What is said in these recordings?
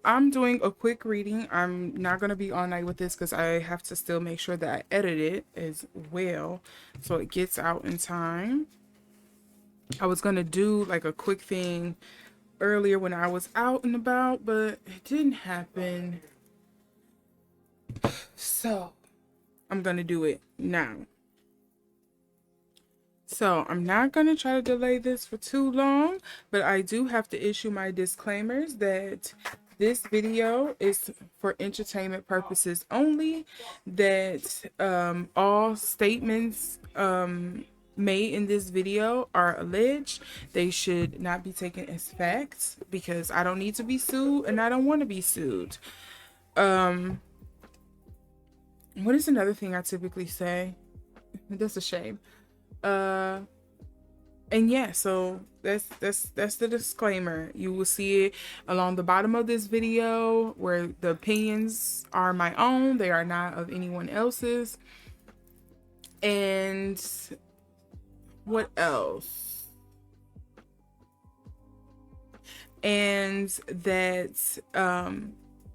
I'm doing a quick reading. I'm not gonna be all night with this because I have to still make sure that I edit it as well so it gets out in time. I was gonna do like a quick thing earlier when I was out and about, but it didn't happen. So I'm gonna do it now. So I'm not gonna try to delay this for too long, but I do have to issue my disclaimers that this video is for entertainment purposes only, that all statements made in this video are alleged. They should not be taken as facts because I don't need to be sued and I don't want to be sued. What is another thing I typically say? That's a shame. And yeah, so that's the disclaimer. You will see it along the bottom of this video where the opinions are my own, they are not of anyone else's. And what else? And that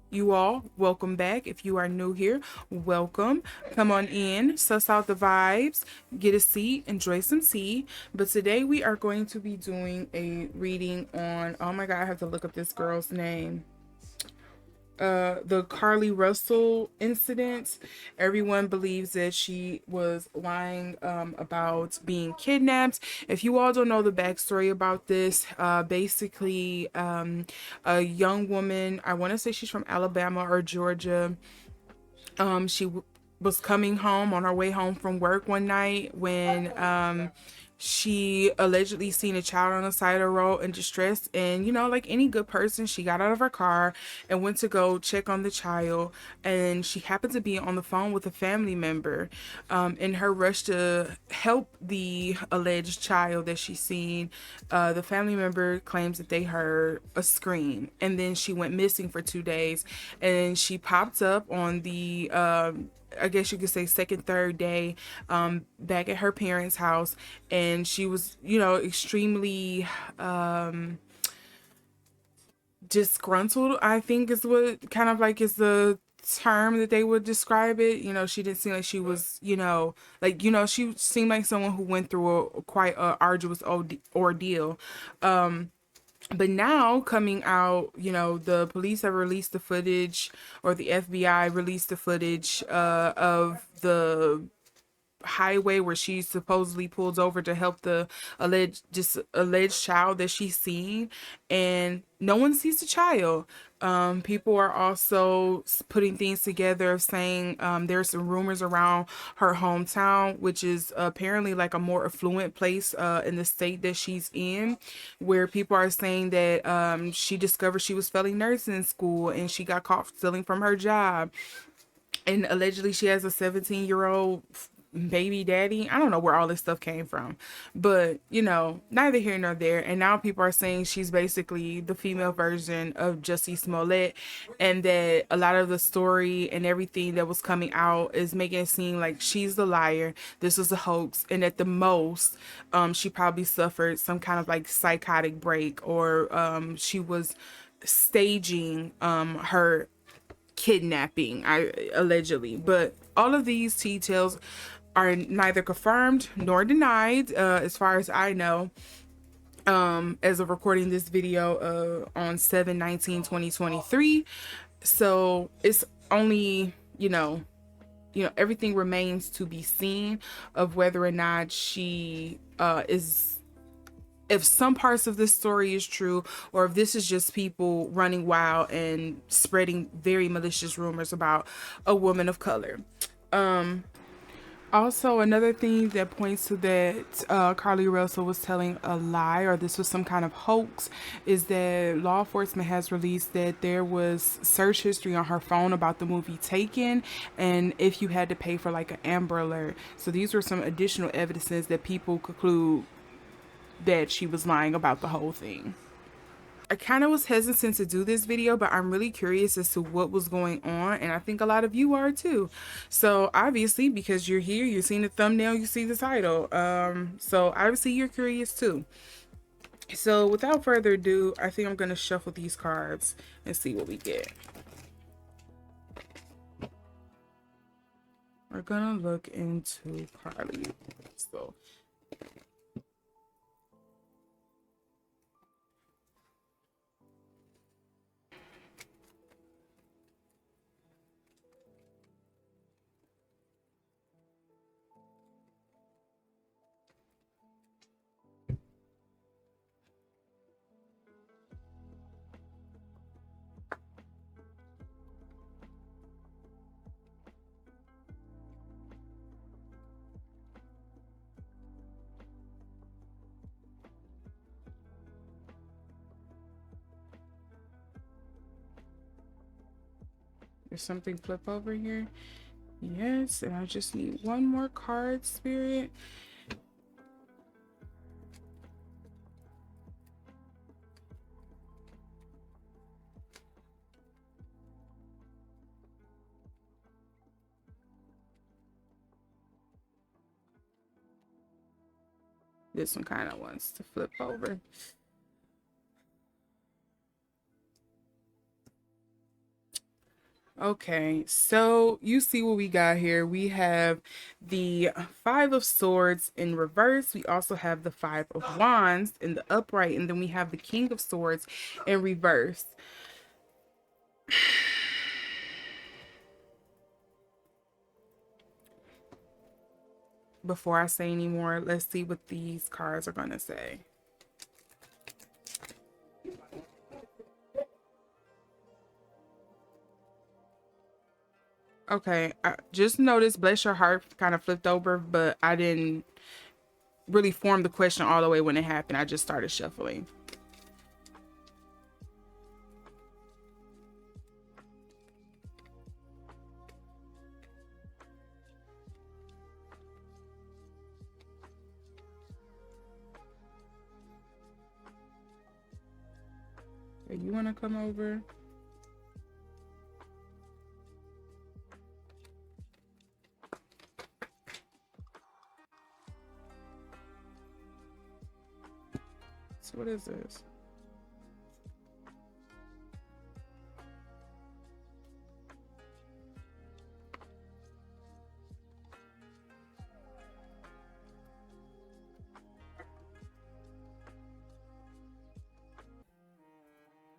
you all, welcome back. If you are new here, welcome. Come on in, suss out the vibes, get a seat, enjoy some tea. But today we are going to be doing a reading on, oh my God, I have to look up this girl's name. The Carlee Russell incident. Everyone believes that she was lying about being kidnapped. If you all don't know the backstory about this, basically a young woman, I want to say she's from Alabama or Georgia. She was coming home on her way home from work one night when she allegedly seen a child on the side of the road in distress, and you know, like any good person, she got out of her car and went to go check on the child, and she happened to be on the phone with a family member. In her rush to help the alleged child that she seen, the family member claims that they heard a scream, and then she went missing for 2 days, and she popped up on the I guess you could say second, third day, back at her parents' house, and she was, you know, extremely disgruntled, I think is what kind of like is the term that they would describe it. You know, she didn't seem like she was, you know, like, you know, she seemed like someone who went through a quite a arduous ordeal. But now coming out, you know, the police have released the footage, or the FBI released the footage of the highway where she supposedly pulls over to help the alleged child that she's seen, and no one sees the child. People are also putting things together of saying there's some rumors around her hometown, which is apparently like a more affluent place in the state that she's in, where people are saying that she discovered she was failing nursing school and she got caught stealing from her job, and allegedly she has a 17-year-old baby daddy. I don't know where all this stuff came from, but you know, neither here nor there. And now people are saying she's basically the female version of Jussie Smollett, and that a lot of the story and everything that was coming out is making it seem like she's the liar, this was a hoax, and at the most she probably suffered some kind of like psychotic break, or she was staging her kidnapping, allegedly. But all of these details are neither confirmed nor denied, as far as I know, as of recording this video on 7/19/2023. So it's only, you know, everything remains to be seen of whether or not she is, if some parts of this story is true, or if this is just people running wild and spreading very malicious rumors about a woman of color. Also, another thing that points to that Carlee Russell was telling a lie, or this was some kind of hoax, is that law enforcement has released that there was search history on her phone about the movie Taken, and if you had to pay for like an Amber Alert. So these were some additional evidences that people conclude that she was lying about the whole thing. I kind of was hesitant to do this video, but I'm really curious as to what was going on, and I think a lot of you are too. So obviously, because you're here, you're seeing the thumbnail, you see the title, so obviously you're curious too. So without further ado, I think I'm going to shuffle these cards and see what we get. We're going to look into Carlee Russell. There's something flip over here. Yes, and I just need one more card, Spirit. This one kind of wants to flip over. Okay, so you see what we got here. We have the Five of Swords in reverse. We also have the Five of Wands in the upright, and then we have the King of Swords in reverse. Before I say any more, let's see what these cards are going to say. Okay, I just noticed Bless Your Heart kind of flipped over, but I didn't really form the question all the way when it happened. I just started shuffling. Okay, you want to come over? So what is this?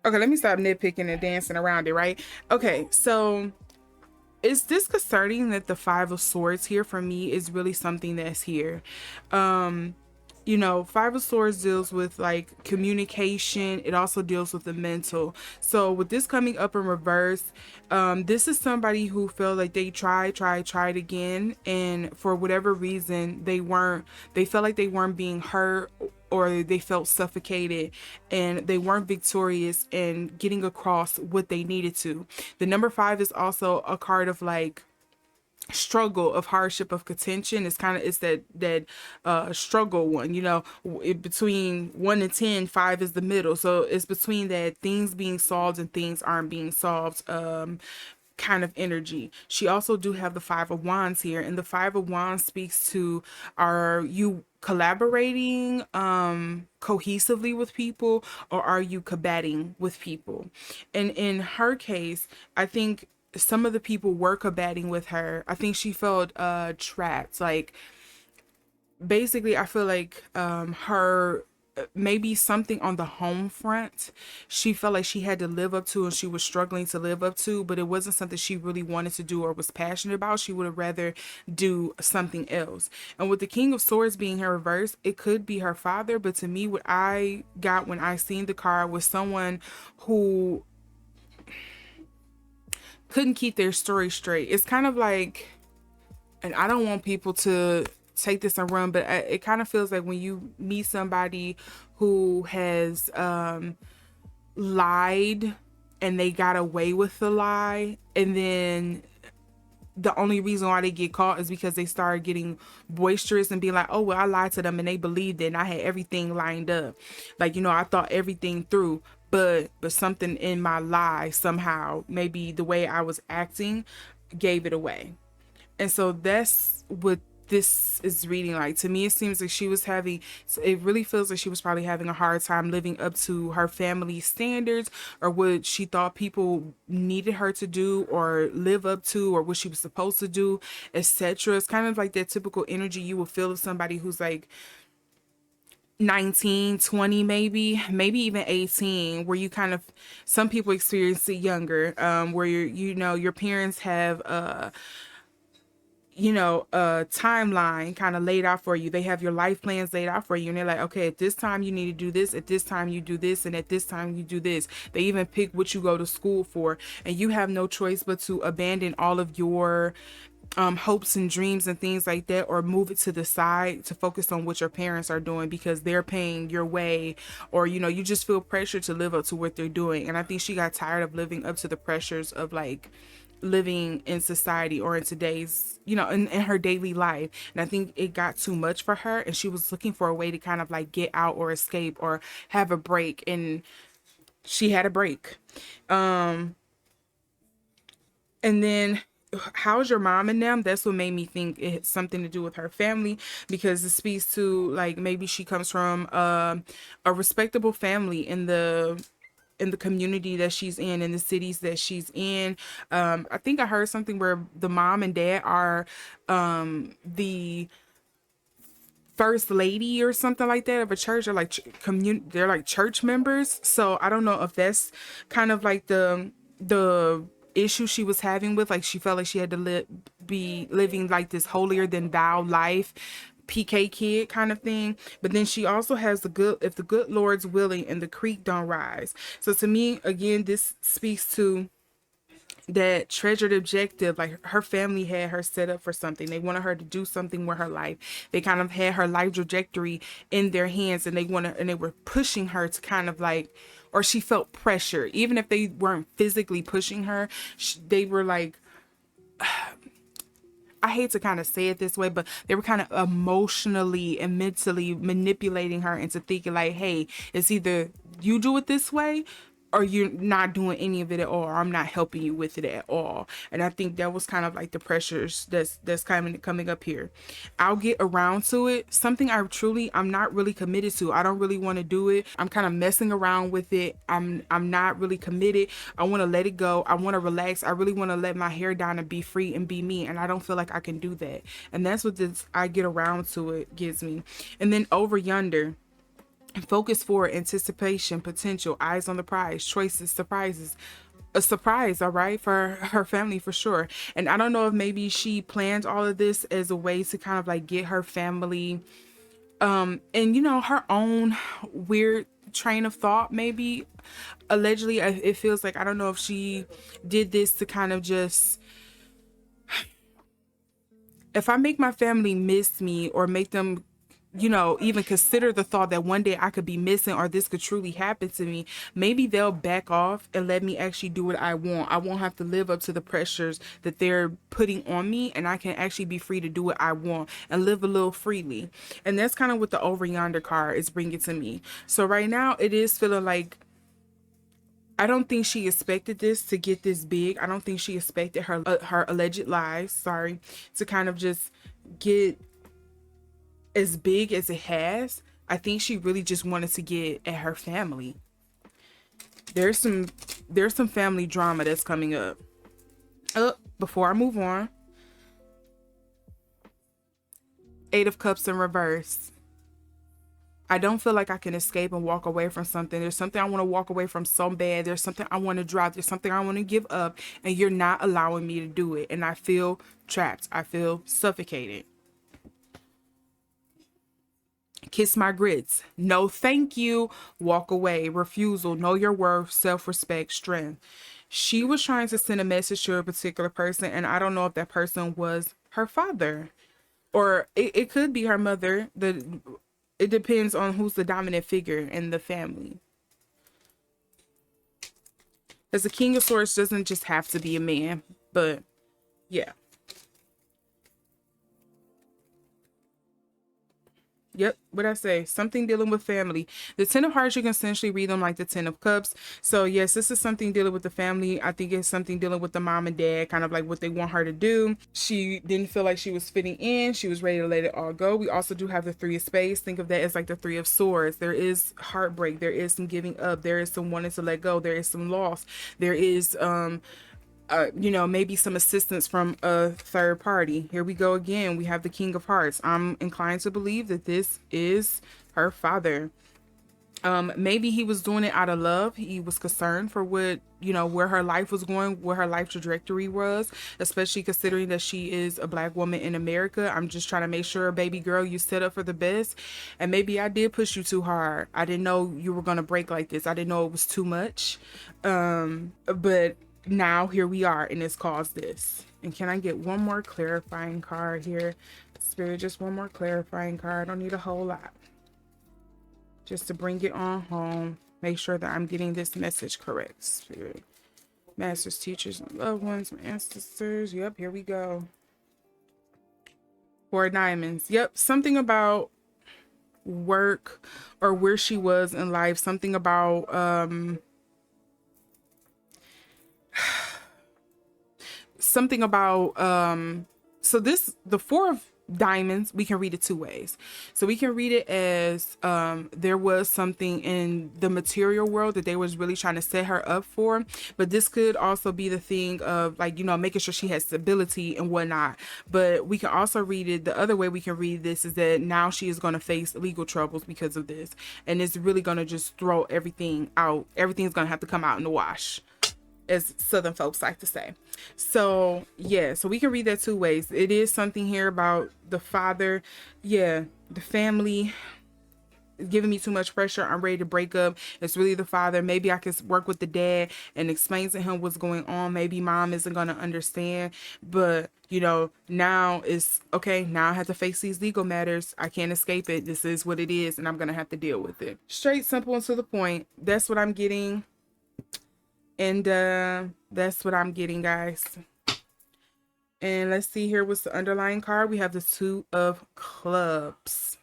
Okay, let me stop nitpicking and dancing around it, right? Okay, so it's disconcerting that the Five of Swords here for me is really something that's here. You know, Five of Swords deals with like communication. It also deals with the mental. So with this coming up in reverse, this is somebody who felt like they tried again, and for whatever reason they felt like they weren't being heard, or they felt suffocated, and they weren't victorious in getting across what they needed to. The number 5 is also a card of like struggle, of hardship, of contention. It's that struggle one, you know, between 1 and 10, 5 is the middle. So it's between that things being solved and things aren't being solved kind of energy. She also do have the Five of Wands here, and the Five of Wands speaks to, are you collaborating cohesively with people, or are you combating with people? And in her case, I think some of the people were combating with her. I think she felt trapped. Like basically I feel like her maybe something on the home front she felt like she had to live up to, and she was struggling to live up to, but it wasn't something she really wanted to do or was passionate about. She would have rather do something else. And with the King of Swords being her reverse, it could be her father, but to me what I got when I seen the card was someone who couldn't keep their story straight. It's kind of like, and I don't want people to take this and run, but it kind of feels like when you meet somebody who has lied and they got away with the lie, and then the only reason why they get caught is because they started getting boisterous and being like, oh well, I lied to them and they believed it and I had everything lined up, like, you know, I thought everything through, but something in my lie somehow, maybe the way I was acting, gave it away. And so that's what this is reading like. To me, it seems like she was having, it really feels like she was probably having a hard time living up to her family standards, or what she thought people needed her to do or live up to, or what she was supposed to do, etc. It's kind of like that typical energy you will feel of somebody who's like 19, 20, maybe even 18, where you kind of, some people experience it younger, where your parents have a timeline kind of laid out for you. They have your life plans laid out for you, and they're like, okay, at this time you need to do this, at this time you do this, and at this time you do this. They even pick what you go to school for, and you have no choice but to abandon all of your hopes and dreams and things like that, or move it to the side to focus on what your parents are doing because they're paying your way, or you just feel pressure to live up to what they're doing. And I think she got tired of living up to the pressures of like living in society, or in today's, in her daily life. And I think it got too much for her, and she was looking for a way to kind of like get out or escape or have a break, and she had a break. And then, how's your mom and them? That's what made me think it's something to do with her family, because it speaks to like maybe she comes from a respectable family in the community that she's in the cities that she's in. I think I heard something where the mom and dad are the first lady or something like that of a church, or like they're like church members. So I don't know if that's kind of like the issue she was having with, like, she felt like she had to be living like this holier than thou life, PK kid kind of thing. But then she also has if the good Lord's willing and the creek don't rise. So to me, again, this speaks to that treasured objective. Like, her family had her set up for something. They wanted her to do something with her life. They kind of had her life trajectory in their hands, and they were pushing her to kind of like, or she felt pressure, even if they weren't physically pushing her. They were like, I hate to kind of say it this way, but they were kind of emotionally and mentally manipulating her into thinking like, hey, it's either you do it this way, or you're not doing any of it at all, or I'm not helping you with it at all. And I think that was kind of like the pressures that's kind of coming up here. I'll get around to it. Something I'm not really committed to. I don't really want to do it. I'm kind of messing around with it. I'm not really committed. I want to let it go. I want to relax. I really want to let my hair down and be free and be me. And I don't feel like I can do that. And that's what this I get around to it gives me. And then over yonder, focus forward, anticipation, potential, eyes on the prize, choices, surprises. A surprise, all right, for her family for sure. And I don't know if maybe she planned all of this as a way to kind of like get her family and her own weird train of thought, maybe. Allegedly, it feels like, I don't know if she did this to kind of just, if I make my family miss me, or make them even consider the thought that one day I could be missing, or this could truly happen to me, maybe they'll back off and let me actually do what I want. I won't have to live up to the pressures that they're putting on me, and I can actually be free to do what I want and live a little freely. And that's kind of what the over yonder card is bringing to me. So right now, it is feeling like, I don't think she expected this to get this big. I don't think she expected her alleged lies, to kind of just get as big as it has. I think she really just wanted to get at her family. There's some family drama that's coming up. Before I move on, 8 of Cups in reverse. I don't feel like I can escape and walk away from something. There's something I want to walk away from so bad. There's something I want to drop. There's something I want to give up, and you're not allowing me to do it. And I feel trapped. I feel suffocated. Kiss my grits. No, thank you. Walk away. Refusal. Know your worth. Self-respect. Strength. She was trying to send a message to a particular person, and I don't know if that person was her father, or it could be her mother. It depends on who's the dominant figure in the family. Because the King of Swords doesn't just have to be a man, but yeah. Yep, what I say, something dealing with family. The Ten of Hearts, you can essentially read them like the Ten of Cups. So yes, this is something dealing with the family. I think it's something dealing with the mom and dad, kind of like what they want her to do. She didn't feel like she was fitting in. She was ready to let it all go. We also do have the Three of Spades. Think of that as like the Three of Swords. There is heartbreak. There is some giving up. There is some wanting to let go. There is some loss. There is you know, maybe some assistance from a third party. Here we go again. We have the King of Hearts. I'm inclined to believe that this is her father. Maybe he was doing it out of love. He was concerned for what, you know, where her life was going, where her life trajectory was, especially considering that she is a Black woman in America. I'm just trying to make sure, baby girl, you set up for the best. And maybe I did push you too hard. I didn't know you were going to break like this. I didn't know it was too much. But now here we are, and it's caused this. And can I get one more clarifying card here? Spirit, just one more clarifying card. I don't need a whole lot. Just to bring it on home. Make sure that I'm getting this message correct. Spirit, masters, teachers, and loved ones, my ancestors. Yep, here we go. Four of Diamonds. Yep, something about work or where she was in life. Something about something about so this, the Four of Diamonds, we can read it two ways. So we can read it as there was something in the material world that they was really trying to set her up for, but this could also be the thing of, like, you know, making sure she has stability and whatnot. But we can also read it the other way. We can read this is that now she is going to face legal troubles because of this, and it's really going to just throw everything out. Everything's going to have to come out in the wash, as Southern folks like to say. So yeah, so we can read that two ways. It is something here about the father. Yeah, the family is giving me too much pressure. I'm ready to break up. It's really the father. Maybe I could work with the dad and explain to him what's going on. Maybe mom isn't going to understand, but you know, now it's okay. Now I have to face these legal matters. I can't escape it. This is what it is, and I'm going to have to deal with it. Straight, simple, and to the point. That's what I'm getting. And that's what I'm getting, guys. And let's see here, what's the underlying card. We have the Two of Clubs.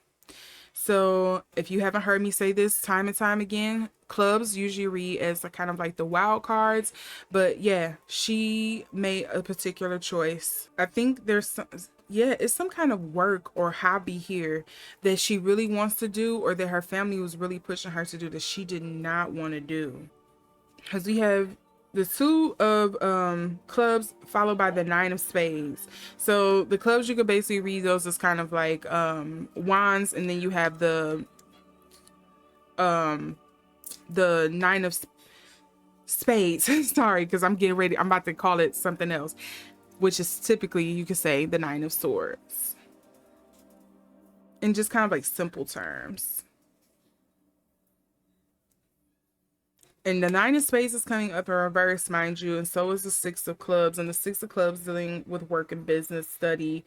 So if you haven't heard me say this time and time again, clubs usually read as a kind of like the wild cards. But yeah, she made a particular choice. I think there's some, yeah, it's some kind of work or hobby here that she really wants to do, or that her family was really pushing her to do, that she did not want to do. Because we have the Two of Clubs followed by the Nine of Spades. So the clubs, you could basically read those as kind of like wands, and then you have the Nine of Spades. Sorry, because I'm getting ready. I'm about to call it something else, which is typically, you could say, the Nine of Swords. In just kind of like simple terms. And the Nine of Spades is coming up in reverse, mind you, and so is the Six of Clubs. And the Six of Clubs dealing with work and business, study.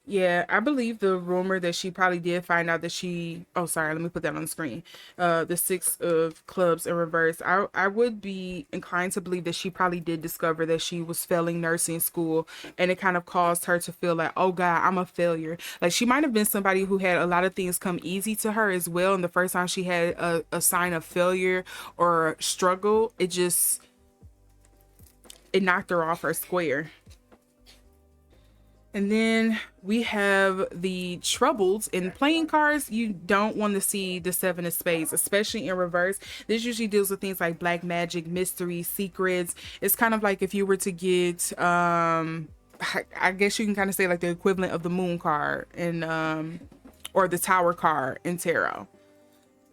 Yeah, I believe the rumor that she probably did find out that she, oh, sorry, let me put that on the screen. The Six of Clubs in reverse. I would be inclined to believe that she probably did discover that she was failing nursing school, and it kind of caused her to feel like, oh God, I'm a failure. Like, she might have been somebody who had a lot of things come easy to her as well. And the first time she had a sign of failure or struggle, it knocked her off her square. And then we have the troubles. In playing cards, you don't want to see the Seven of Spades, especially in reverse. This usually deals with things like black magic, mystery, secrets. It's kind of like if you were to get, I guess you can kind of say like the equivalent of the Moon card in, or the Tower card in tarot.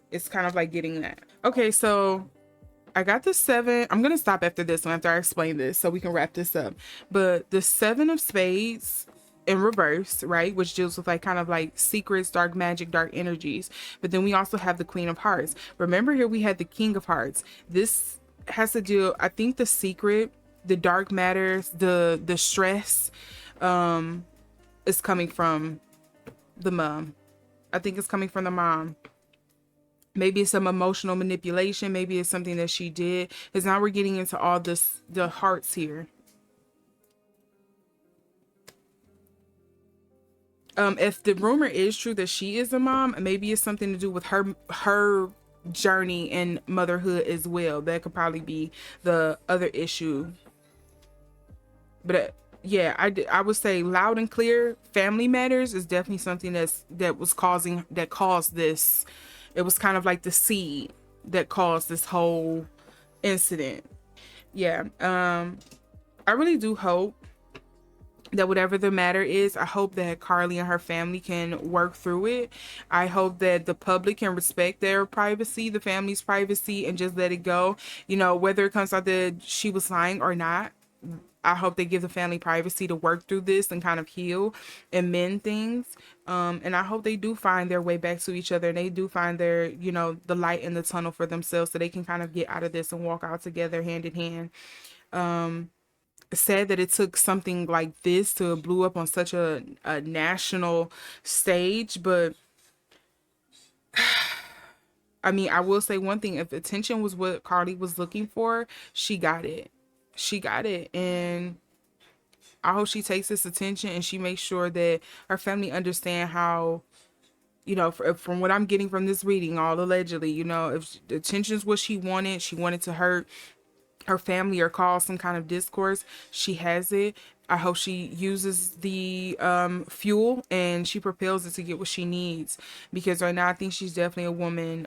It's kind of like getting that. Okay, so I got the seven. I'm going to stop after this one, after I explain this, so we can wrap this up. But the Seven of Spades in reverse, right, which deals with like kind of like secrets, dark magic, dark energies. But then we also have the Queen of Hearts. Remember, here we had the King of Hearts. This has to do, I think, the secret, the dark matters, the stress is coming from the mom. I think it's coming from the mom. Maybe it's some emotional manipulation. Maybe it's something that she did. Because now we're getting into all this, the hearts here. If the rumor is true that she is a mom, maybe it's something to do with her journey in motherhood as well. That could probably be the other issue. But yeah, I would say loud and clear, family matters is definitely something that caused this. It was kind of like the seed that caused this whole incident. Yeah. I really do hope that whatever the matter is, I hope that Carlee and her family can work through it. I hope that the public can respect their privacy, the family's privacy, and just let it go. You know, whether it comes out that she was lying or not, I hope they give the family privacy to work through this and kind of heal and mend things. And I hope they do find their way back to each other, and they do find their, you know, the light in the tunnel for themselves, so they can kind of get out of this and walk out together hand in hand. Sad that it took something like this to blow up on such a national stage, but I mean, I will say one thing: if attention was what Carlee was looking for, she got it. She got it, and I hope she takes this attention and she makes sure that her family understand how, you know, from what I'm getting from this reading, all allegedly, you know, if the attention is what she wanted to hurt her family or cause some kind of discourse, she has it. I hope she uses the fuel and she propels it to get what she needs, because right now I think she's definitely a woman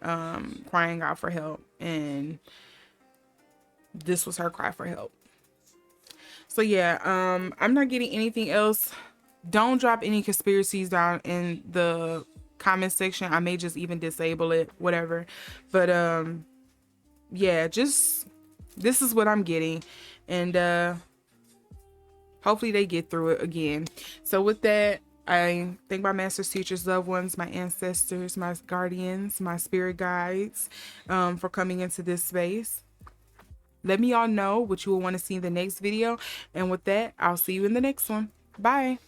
crying out for help, and this was her cry for help. So yeah, I'm not getting anything else. Don't drop any conspiracies down in the comment section. I may just even disable it, whatever. But yeah, just this is what I'm getting, and hopefully they get through it again. So with that, I thank my masters, teachers, loved ones, my ancestors, my guardians, my spirit guides, for coming into this space. Let me all know what you will want to see in the next video. And with that, I'll see you in the next one. Bye.